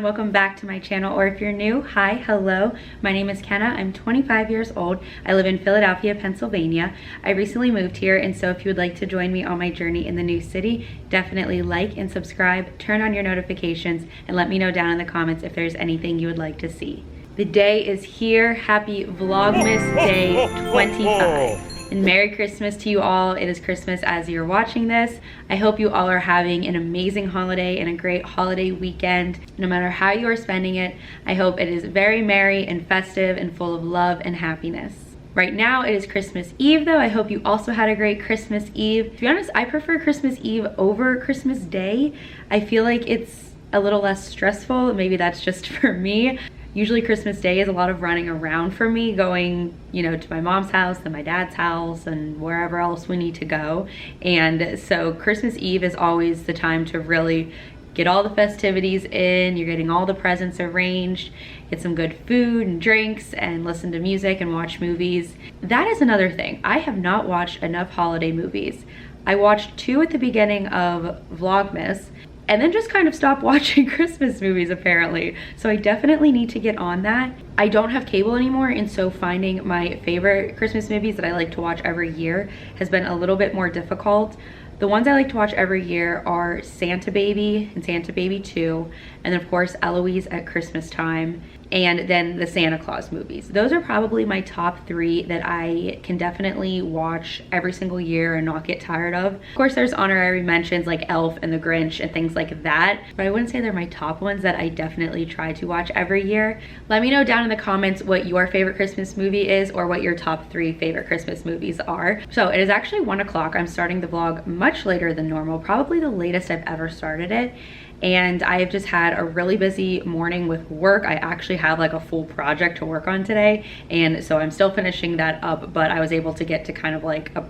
welcome back to my channel, or if you're new, hi, hello. My name is Kenna. I'm 25 years old. I live in Philadelphia, Pennsylvania. I recently moved here, and so if you would like to join me on my journey in the new city, definitely like and subscribe, turn on your notifications, and let me know down in the comments if there's anything you would like to see. The day is here. Happy Vlogmas Day 25. And Merry Christmas to you all. It is Christmas as you're watching this. I hope you all are having an amazing holiday and a great holiday weekend. No matter how you are spending it, I hope it is very merry and festive and full of love and happiness. Right now it is Christmas Eve though. I hope you also had a great Christmas Eve. To be honest, I prefer Christmas Eve over Christmas Day. I feel like it's a little less stressful. Maybe that's just for me. Usually Christmas Day is a lot of running around for me, going, to my mom's house and my dad's house and wherever else we need to go. And so Christmas Eve is always the time to really get all the festivities in. You're getting all the presents arranged, get some good food and drinks, and listen to music and watch movies. That is another thing. I have not watched enough holiday movies. I watched 2 at the beginning of Vlogmas, and then just kind of stopped watching Christmas movies apparently. So I definitely need to get on that. I don't have cable anymore, and so finding my favorite Christmas movies that I like to watch every year has been a little bit more difficult. The ones I like to watch every year are Santa Baby and Santa Baby 2, and then of course Eloise at Christmas time, and then the Santa Claus movies. Those are probably my top 3 that I can definitely watch every single year and not get tired of. Of course there's honorary mentions like Elf and the Grinch and things like that, but I wouldn't say they're my top ones that I definitely try to watch every year. Let me know down in the comments what your favorite Christmas movie is, or what your top 3 favorite Christmas movies are. So it is actually 1 o'clock. I'm starting the vlog much later than normal, probably the latest I've ever started it. And I have just had a really busy morning with work. I actually have like a full project to work on today, and so I'm still finishing that up, but I was able to get to kind of like a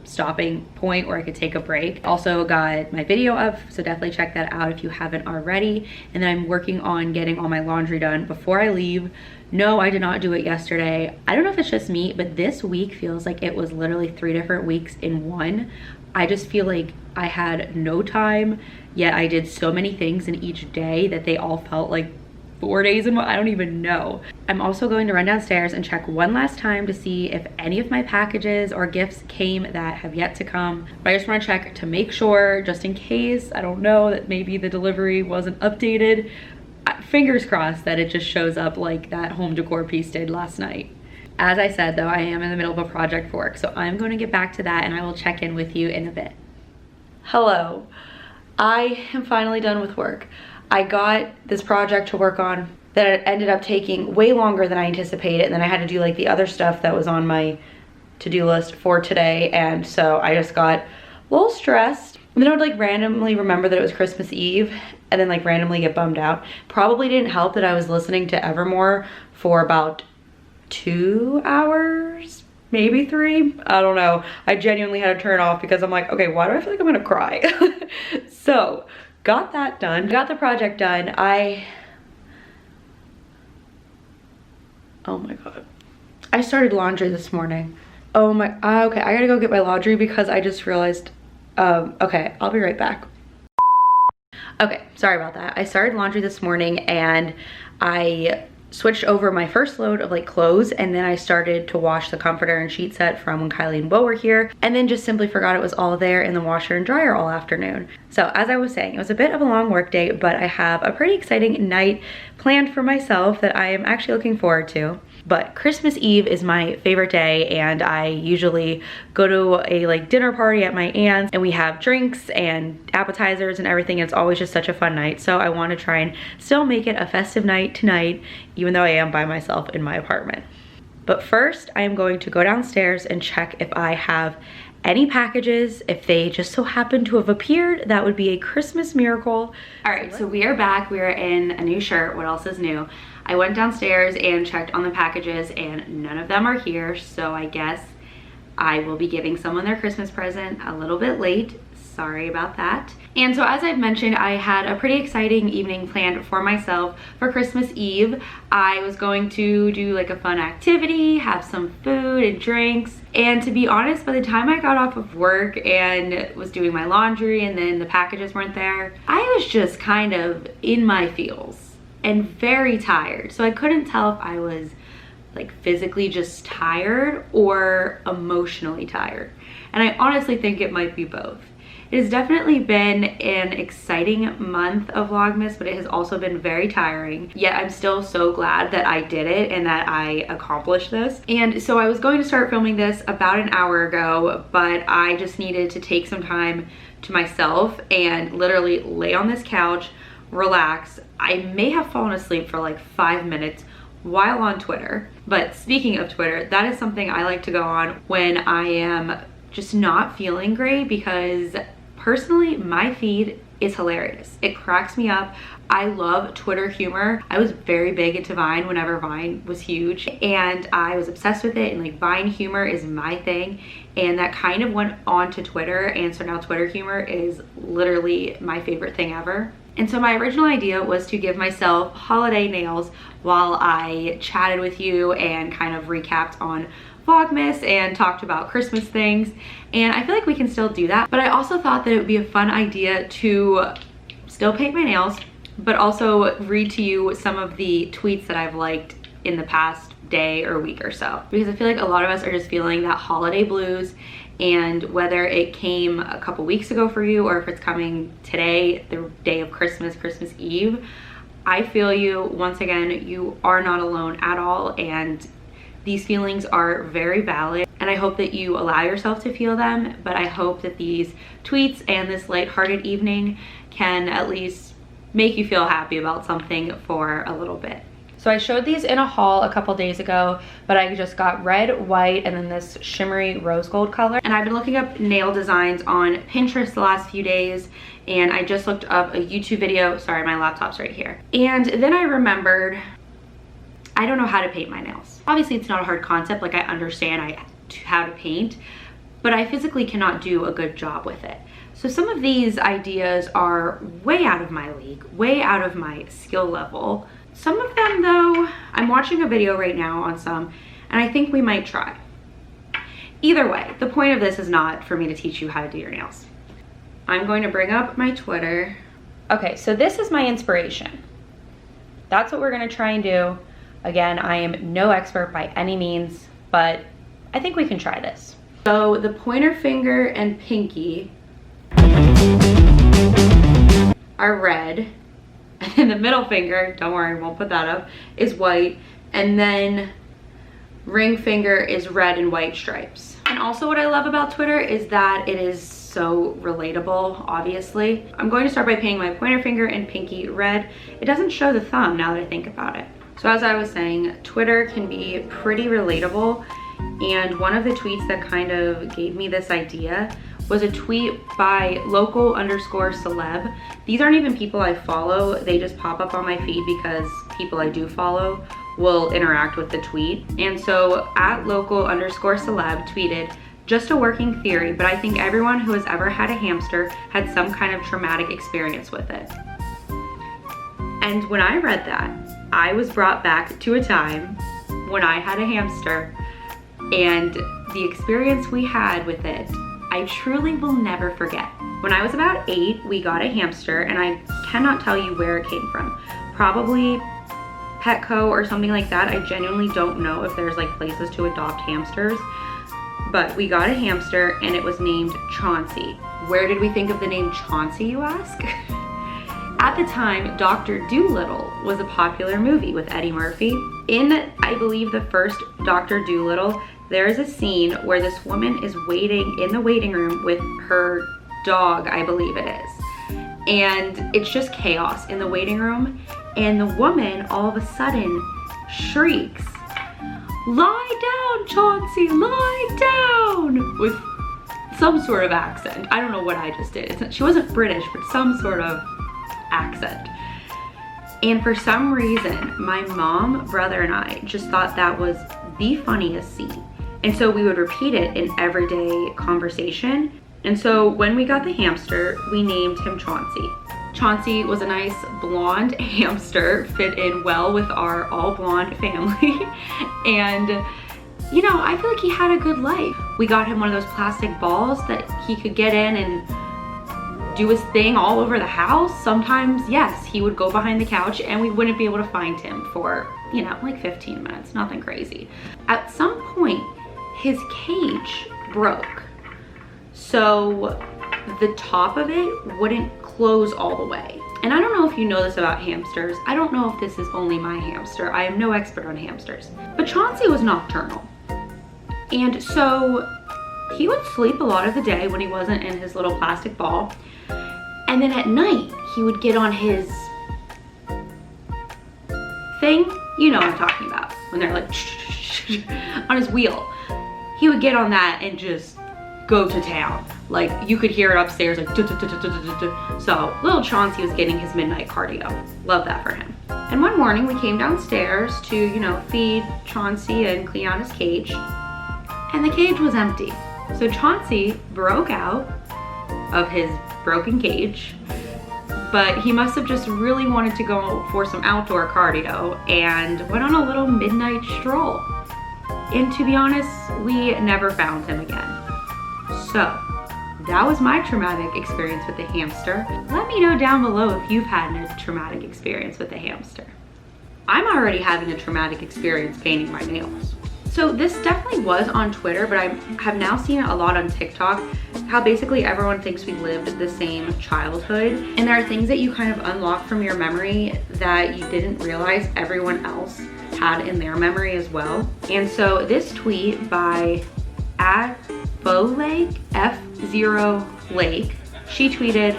stopping point where I could take a break. Also got my video up, so definitely check that out if you haven't already. And then I'm working on getting all my laundry done before I leave. No, I did not do it yesterday. I don't know if it's just me, but this week feels like it was literally 3 different weeks in one. I just feel like I had no time, yet I did so many things in each day that they all felt like 4 days in one. I don't even know. I'm also going to run downstairs and check one last time to see if any of my packages or gifts came that have yet to come. But I just want to check to make sure, just in case, I don't know, that maybe the delivery wasn't updated. Fingers crossed that it just shows up like that home decor piece did last night. As I said though, I am in the middle of a project for work, so I'm going to get back to that and I will check in with you in a bit. Hello, I am finally done with work. I got this project to work on that ended up taking way longer than I anticipated, and then I had to do like the other stuff that was on my to-do list for today, and so I just got a little stressed. And then I would like randomly remember that it was Christmas Eve and then like randomly get bummed out. Probably didn't help that I was listening to Evermore for about 2 hours, maybe 3. I don't know. I genuinely had to turn it off because I'm like, okay, why do I feel like I'm gonna cry? So got that done, got the project done. Oh my god, I started laundry this morning. Oh my, okay, I gotta go get my laundry because I just realized, okay, I'll be right back. Okay, sorry about that. I started laundry this morning and I switched over my first load of like clothes, and then I started to wash the comforter and sheet set from when Kylie and Bo were here, and then just simply forgot it was all there in the washer and dryer all afternoon. So as I was saying, it was a bit of a long work day, but I have a pretty exciting night planned for myself that I am actually looking forward to. But Christmas Eve is my favorite day, and I usually go to a like dinner party at my aunt's, and we have drinks and appetizers and everything. It's always just such a fun night, so I want to try and still make it a festive night tonight, even though I am by myself in my apartment. But first, I am going to go downstairs and check if I have any packages. If they just so happen to have appeared, that would be a Christmas miracle. All right, so we are back. We are in a new shirt. What else is new? I went downstairs and checked on the packages, and none of them are here, so I guess I will be giving someone their Christmas present a little bit late. Sorry about that. And so as I've mentioned, I had a pretty exciting evening planned for myself for Christmas Eve. I was going to do like a fun activity, have some food and drinks, and to be honest, by the time I got off of work and was doing my laundry and then the packages weren't there, I was just kind of in my feels. and very tired. So I couldn't tell if I was like physically just tired or emotionally tired. And I honestly think it might be both. It has definitely been an exciting month of Vlogmas, but it has also been very tiring. Yet I'm still so glad that I did it and that I accomplished this. And so I was going to start filming this about an hour ago, but I just needed to take some time to myself and literally lay on this couch, relax. I may have fallen asleep for like 5 minutes while on Twitter. But speaking of Twitter, that is something I like to go on when I am just not feeling great, because personally, my feed is hilarious. It cracks me up. I love Twitter humor. I was very big into Vine whenever Vine was huge, and I was obsessed with it, and like Vine humor is my thing, and that kind of went on to Twitter, and so now Twitter humor is literally my favorite thing ever. And so my original idea was to give myself holiday nails while I chatted with you and kind of recapped on Vlogmas and talked about Christmas things, and I feel like we can still do that. But I also thought that it would be a fun idea to still paint my nails, but also read to you some of the tweets that I've liked in the past day or week or so, because I feel like a lot of us are just feeling that holiday blues, and whether it came a couple weeks ago for you or if it's coming today, the day of Christmas, Christmas Eve, I feel you. Once again, you are not alone at all, and these feelings are very valid, and I hope that you allow yourself to feel them. But I hope that these tweets and this lighthearted evening can at least make you feel happy about something for a little bit. So I showed these in a haul a couple days ago, but I just got red, white, and then this shimmery rose gold color. And I've been looking up nail designs on Pinterest the last few days, and I just looked up a YouTube video. Sorry, my laptop's right here. And then I remembered I don't know how to paint my nails. Obviously, it's not a hard concept. Like, I understand how to paint, but I physically cannot do a good job with it. So some of these ideas are way out of my league, way out of my skill level. Some of them though, I'm watching a video right now on some, and I think we might try. Either way, the point of this is not for me to teach you how to do your nails. I'm going to bring up my Twitter. Okay, so this is my inspiration. That's what we're gonna try and do. Again, I am no expert by any means, but I think we can try this. So the pointer finger and pinky are red, and then the middle finger, don't worry, won't put that up, is white, and then ring finger is red and white stripes. And also what I love about Twitter is that it is so relatable, obviously. I'm going to start by painting my pointer finger and pinky red. It doesn't show the thumb now that I think about it. So as I was saying, Twitter can be pretty relatable, and one of the tweets that kind of gave me this idea was a tweet by local_celeb. These aren't even people I follow, they just pop up on my feed because people I do follow will interact with the tweet. And so at local_celeb tweeted, "Just a working theory, but I think everyone who has ever had a hamster had some kind of traumatic experience with it." And when I read that, I was brought back to a time when I had a hamster, and the experience we had with it, I truly will never forget. When I was about 8, we got a hamster, and I cannot tell you where it came from. Probably Petco or something like that. I genuinely don't know if there's like places to adopt hamsters, but we got a hamster and it was named Chauncey. Where did we think of the name Chauncey, you ask? At the time, Dr. Dolittle was a popular movie with Eddie Murphy. In, I believe, the first Dr. Dolittle, there is a scene where this woman is waiting in the waiting room with her dog, I believe it is. And it's just chaos in the waiting room. And the woman all of a sudden shrieks, "Lie down, Chauncey, lie down!" with some sort of accent. I don't know what I just did. She wasn't British, but some sort of accent. And for some reason, my mom, brother, and I just thought that was the funniest scene. And so we would repeat it in everyday conversation. And so when we got the hamster, we named him Chauncey. Chauncey was a nice blonde hamster, fit in well with our all blonde family. And you know, I feel like he had a good life. We got him one of those plastic balls that he could get in and do his thing all over the house. Sometimes, yes, he would go behind the couch and we wouldn't be able to find him for, you know, like 15 minutes, nothing crazy. At some point, his cage broke. So the top of it wouldn't close all the way. And I don't know if you know this about hamsters. I don't know if this is only my hamster. I am no expert on hamsters. But Chauncey was nocturnal. And so he would sleep a lot of the day when he wasn't in his little plastic ball. And then at night, he would get on his thing. You know what I'm talking about. When they're like on his wheel. He would get on that and just go to town. Like you could hear it upstairs like So little Chauncey was getting his midnight cardio. Love that for him. And one morning we came downstairs to, you know, feed Chauncey and clean out his cage. And the cage was empty. So Chauncey broke out of his broken cage, but he must have just really wanted to go for some outdoor cardio and went on a little midnight stroll. And to be honest, we never found him again. So that was my traumatic experience with the hamster. Let me know down below if you've had a traumatic experience with a hamster. I'm already having a traumatic experience painting my nails. So this definitely was on Twitter, but I have now seen it a lot on TikTok, how basically everyone thinks we lived the same childhood. And there are things that you kind of unlock from your memory that you didn't realize everyone else had in their memory as well. And so this tweet by @FoLake, F0Lake, she tweeted,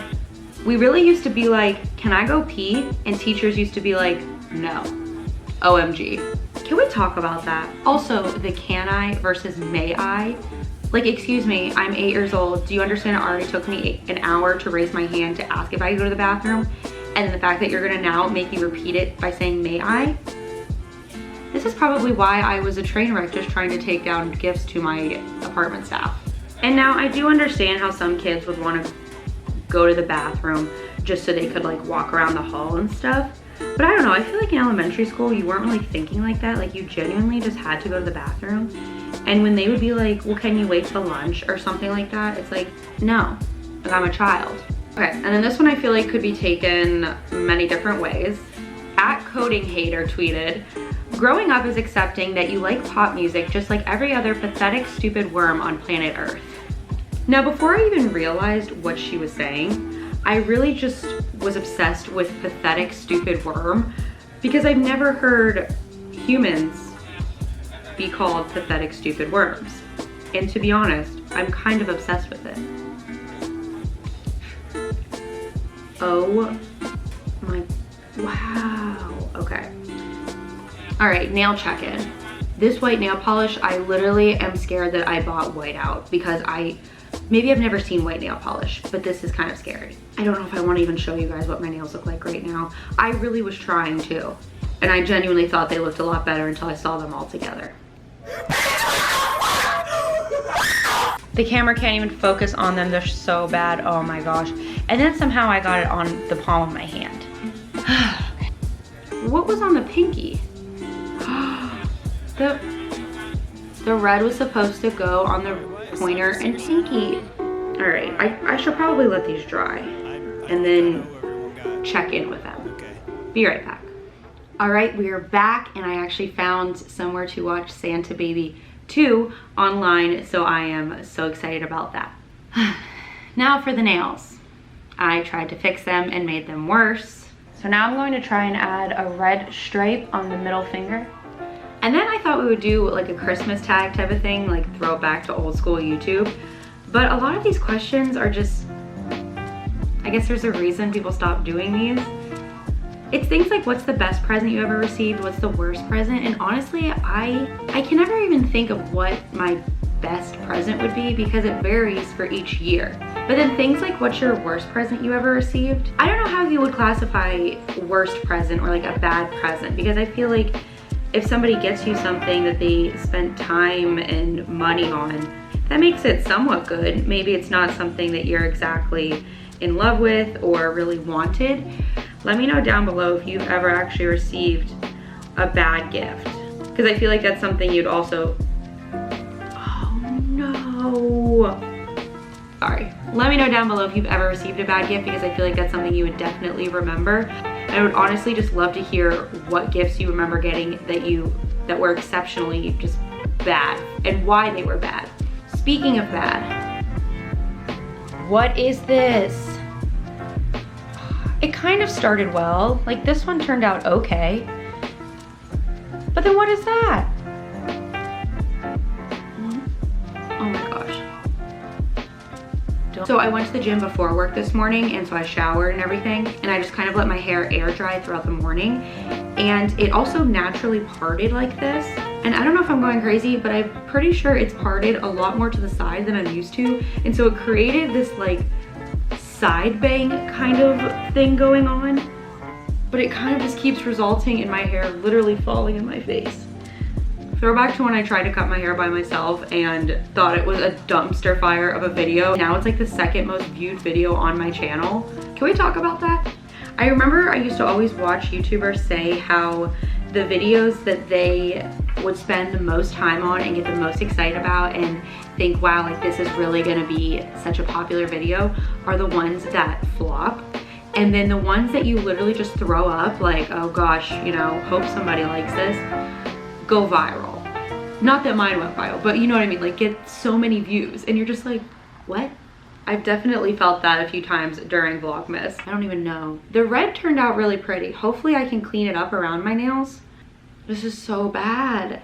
"We really used to be like, can I go pee? And teachers used to be like, no. OMG. Can we talk about that? Also, the can I versus may I? Like, excuse me, I'm 8 years old. Do you understand it already took me an hour to raise my hand to ask if I could go to the bathroom? And then the fact that you're gonna now make me repeat it by saying may I? This is probably why I was a train wreck just trying to take down gifts to my apartment staff. And now I do understand how some kids would want to go to the bathroom just so they could like walk around the hall and stuff. But I don't know, I feel like in elementary school, you weren't really thinking like that. Like you genuinely just had to go to the bathroom. And when they would be like, well, can you wait till lunch or something like that? It's like, no, like I'm a child. Okay, and then this one I feel like could be taken many different ways. @CodingHater tweeted, "Growing up is accepting that you like pop music just like every other pathetic, stupid worm on planet Earth." Now, before I even realized what she was saying, I really just was obsessed with pathetic, stupid worm because I've never heard humans be called pathetic, stupid worms. And to be honest, I'm kind of obsessed with it. Oh my, wow, okay. All right, nail check-in. This white nail polish, I literally am scared that I bought white out because maybe I've never seen white nail polish, but this is kind of scary. I don't know if I want to even show you guys what my nails look like right now. I really was trying to, and I genuinely thought they looked a lot better until I saw them all together. The camera can't even focus on them, they're so bad, oh my gosh. And then somehow I got it on the palm of my hand. What was on the pinky? The red was supposed to go on the pointer and pinky. All right, I should probably let these dry and then check in with them. Be right back. All right, we are back and I actually found somewhere to watch Santa Baby 2 online, so I am so excited about that. Now for the nails. I tried to fix them and made them worse. So now I'm going to try and add a red stripe on the middle finger. And then I thought we would do like a Christmas tag type of thing, like throw it back to old school YouTube. But a lot of these questions are just, I guess there's a reason people stop doing these. It's things like, what's the best present you ever received? What's the worst present? And honestly, I can never even think of what my best present would be because it varies for each year. But then things like, what's your worst present you ever received? I don't know how you would classify worst present or like a bad present, because I feel like if somebody gets you something that they spent time and money on, that makes it somewhat good. Maybe it's not something that you're exactly in love with or really wanted. Let me know down below if you've ever actually received a bad gift, because I feel like that's something you'd also, oh no. Sorry. Let me know down below if you've ever received a bad gift, because I feel like that's something you would definitely remember. I would honestly just love to hear what gifts you remember getting that were exceptionally just bad, and why they were bad. Speaking of bad, what is this? It kind of started well. Like, this one turned out okay. But then what is that? Oh my gosh. So I went to the gym before work this morning, and so I showered and everything, and I just kind of let my hair air dry throughout the morning, and it also naturally parted like this. And I don't know if I'm going crazy, but I'm pretty sure it's parted a lot more to the side than I'm used to, and so it created this like side bang kind of thing going on, but it kind of just keeps resulting in my hair literally falling in my face. Throwback to when I tried to cut my hair by myself and thought it was a dumpster fire of a video. Now it's like the second most viewed video on my channel. Can we talk about that? I remember I used to always watch YouTubers say how the videos that they would spend the most time on and get the most excited about and think, wow, like this is really gonna be such a popular video, are the ones that flop. And then the ones that you literally just throw up, like, oh gosh, you know, hope somebody likes this, go viral. Not that mine went viral, but you know what I mean, like get so many views, and you're just like, what? I've definitely felt that a few times during Vlogmas. I don't even know. The red turned out really pretty. Hopefully I can clean it up around my nails. This is so bad.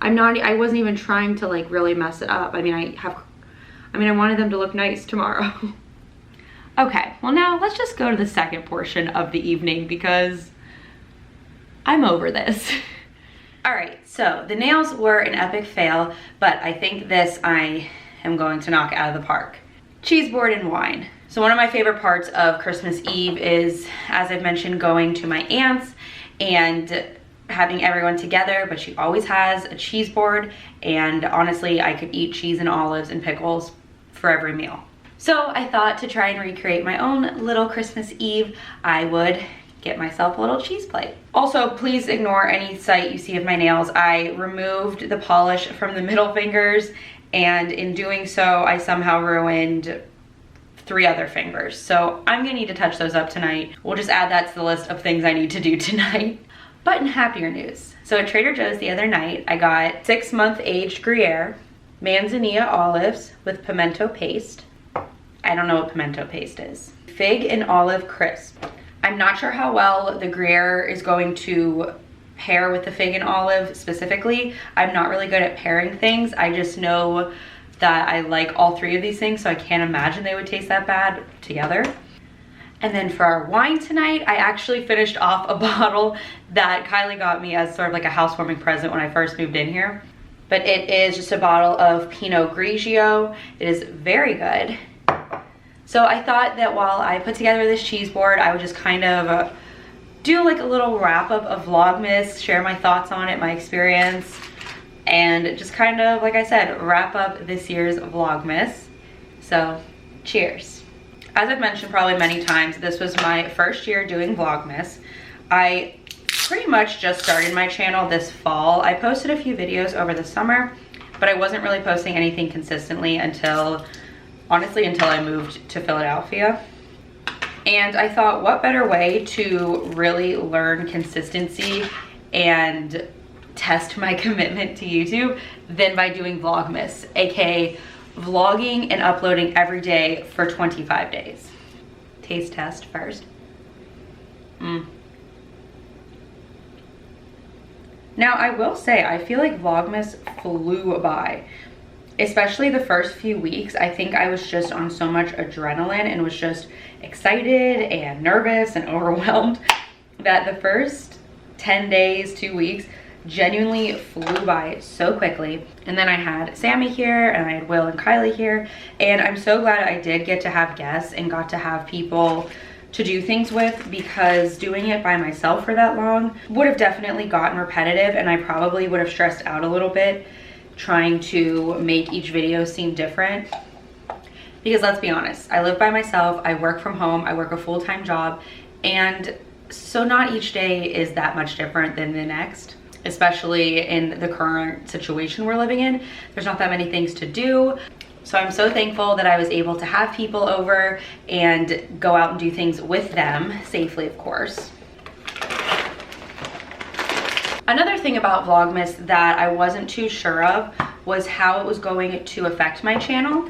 I wasn't even trying to like really mess it up. I wanted them to look nice tomorrow. Okay, well now let's just go to the second portion of the evening, because I'm over this. All right, so the nails were an epic fail, but I think this I am going to knock out of the park. Cheeseboard and wine. So one of my favorite parts of Christmas Eve is, as I've mentioned, going to my aunt's and having everyone together, but she always has a cheese board, and honestly, I could eat cheese and olives and pickles for every meal. So I thought to try and recreate my own little Christmas Eve, I would get myself a little cheese plate. Also, please ignore any sight you see of my nails. I removed the polish from the middle fingers, and in doing so, I somehow ruined 3 other fingers. So I'm gonna need to touch those up tonight. We'll just add that to the list of things I need to do tonight. But in happier news, so at Trader Joe's the other night, I got 6-month aged Gruyere, manzanilla olives with pimento paste. I don't know what pimento paste is. Fig and olive crisp. I'm not sure how well the Gruyere is going to pair with the fig and olive specifically. I'm not really good at pairing things. I just know that I like all 3 of these things, so I can't imagine they would taste that bad together. And then for our wine tonight, I actually finished off a bottle that Kylie got me as sort of like a housewarming present when I first moved in here. But it is just a bottle of Pinot Grigio. It is very good. So I thought that while I put together this cheese board, I would just kind of do like a little wrap up of Vlogmas, share my thoughts on it, my experience, and just kind of, like I said, wrap up this year's Vlogmas. So cheers. As I've mentioned probably many times, this was my first year doing Vlogmas. I pretty much just started my channel this fall. I posted a few videos over the summer, but I wasn't really posting anything consistently until I moved to Philadelphia. And I thought, what better way to really learn consistency and test my commitment to YouTube than by doing Vlogmas, aka vlogging and uploading every day for 25 days. Taste test first. Now I will say, I feel like Vlogmas flew by. Especially the first few weeks. I think I was just on so much adrenaline and was just excited and nervous and overwhelmed that the first 10 days, 2 weeks genuinely flew by so quickly. And then I had Sammy here and I had Will and Kylie here, and I'm so glad I did get to have guests and got to have people to do things with, because doing it by myself for that long would have definitely gotten repetitive, and I probably would have stressed out a little bit trying to make each video seem different. Because let's be honest, I live by myself, I work from home, I work a full-time job, and so not each day is that much different than the next, especially in the current situation we're living in. There's not that many things to do. So I'm so thankful that I was able to have people over and go out and do things with them, safely of course. Another thing about Vlogmas that I wasn't too sure of was how it was going to affect my channel.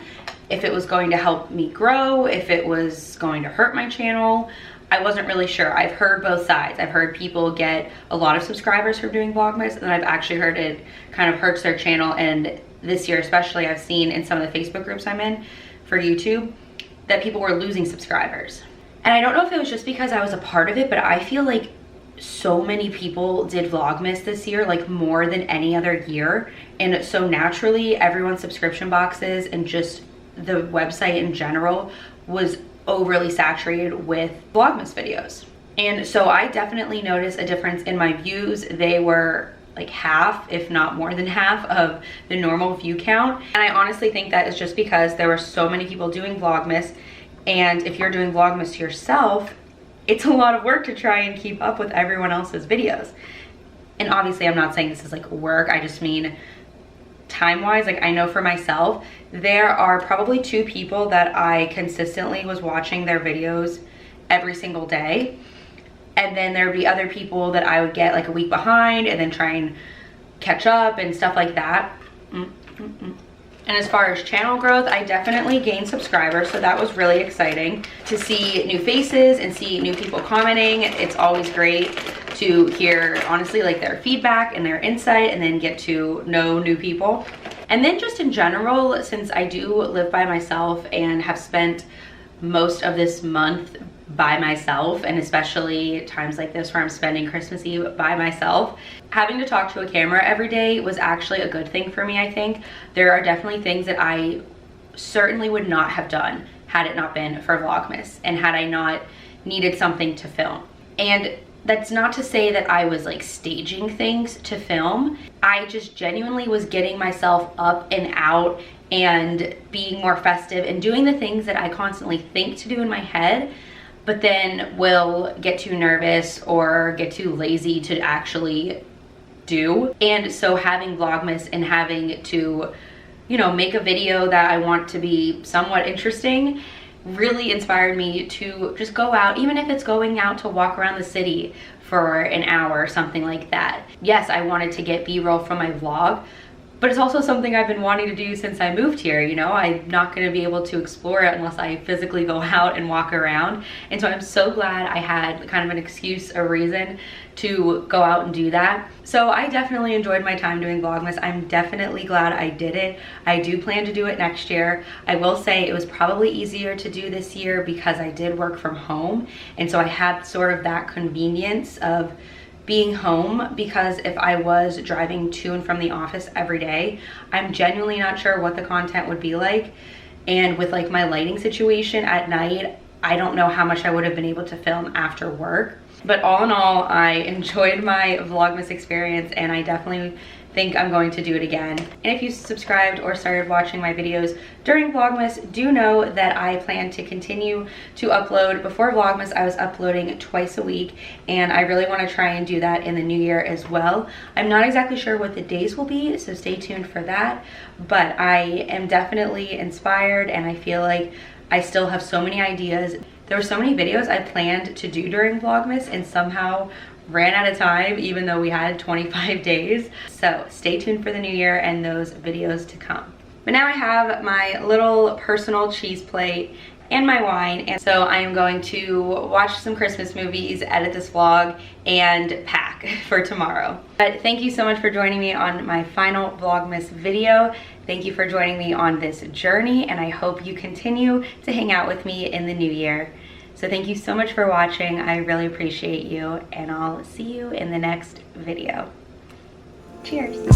If it was going to help me grow, if it was going to hurt my channel. I wasn't really sure. I've heard both sides. I've heard people get a lot of subscribers from doing Vlogmas, and I've actually heard it kind of hurts their channel. And this year especially, I've seen in some of the Facebook groups I'm in for YouTube that people were losing subscribers. And I don't know if it was just because I was a part of it, but I feel like so many people did Vlogmas this year, like more than any other year. And so naturally, everyone's subscription boxes and just the website in general was overly saturated with Vlogmas videos. And so I definitely noticed a difference in my views. They were like half, if not more than half, of the normal view count. And I honestly think that is just because there were so many people doing Vlogmas. And if you're doing Vlogmas yourself, it's a lot of work to try and keep up with everyone else's videos. And obviously I'm not saying this is like work, I just mean time-wise. Like I know for myself, there are probably 2 people that I consistently was watching their videos every single day. And then there'd be other people that I would get like a week behind and then try and catch up and stuff like that. And as far as channel growth, I definitely gained subscribers, so that was really exciting to see new faces and see new people commenting. It's always great to hear, honestly, like their feedback and their insight, and then get to know new people. And then just in general, since I do live by myself and have spent most of this month by myself, and especially times like this where I'm spending Christmas Eve by myself, having to talk to a camera every day was actually a good thing for me, I think. There are definitely things that I certainly would not have done had it not been for Vlogmas and had I not needed something to film. And that's not to say that I was like staging things to film. I just genuinely was getting myself up and out and being more festive and doing the things that I constantly think to do in my head, but then will get too nervous or get too lazy to actually do. And so having Vlogmas and having to, you know, make a video that I want to be somewhat interesting really inspired me to just go out, even if it's going out to walk around the city for an hour or something like that. Yes, I wanted to get B-roll from my vlog, but it's also something I've been wanting to do since I moved here. You know, I'm not going to be able to explore it unless I physically go out and walk around. And so I'm so glad I had kind of an excuse, a reason to go out and do that. So I definitely enjoyed my time doing Vlogmas. I'm definitely glad I did it. I do plan to do it next year. I will say it was probably easier to do this year because I did work from home. And so I had sort of that convenience of being home, because if I was driving to and from the office every day, I'm genuinely not sure what the content would be like. And with like my lighting situation at night, I don't know how much I would have been able to film after work. But all in all, I enjoyed my Vlogmas experience, and I definitely think I'm going to do it again. And if you subscribed or started watching my videos during Vlogmas, do know that I plan to continue to upload. Before Vlogmas, I was uploading twice a week, and I really want to try and do that in the new year as well. I'm not exactly sure what the days will be, so stay tuned for that. But I am definitely inspired, and I feel like I still have so many ideas. There were so many videos I planned to do during Vlogmas and somehow ran out of time, even though we had 25 days. So stay tuned for the new year and those videos to come. But now I have my little personal cheese plate and my wine, and so I am going to watch some Christmas movies, edit this vlog, and pack for tomorrow. But thank you so much for joining me on my final Vlogmas video. Thank you for joining me on this journey, and I hope you continue to hang out with me in the new year. So thank you so much for watching. I really appreciate you, and I'll see you in the next video. Cheers.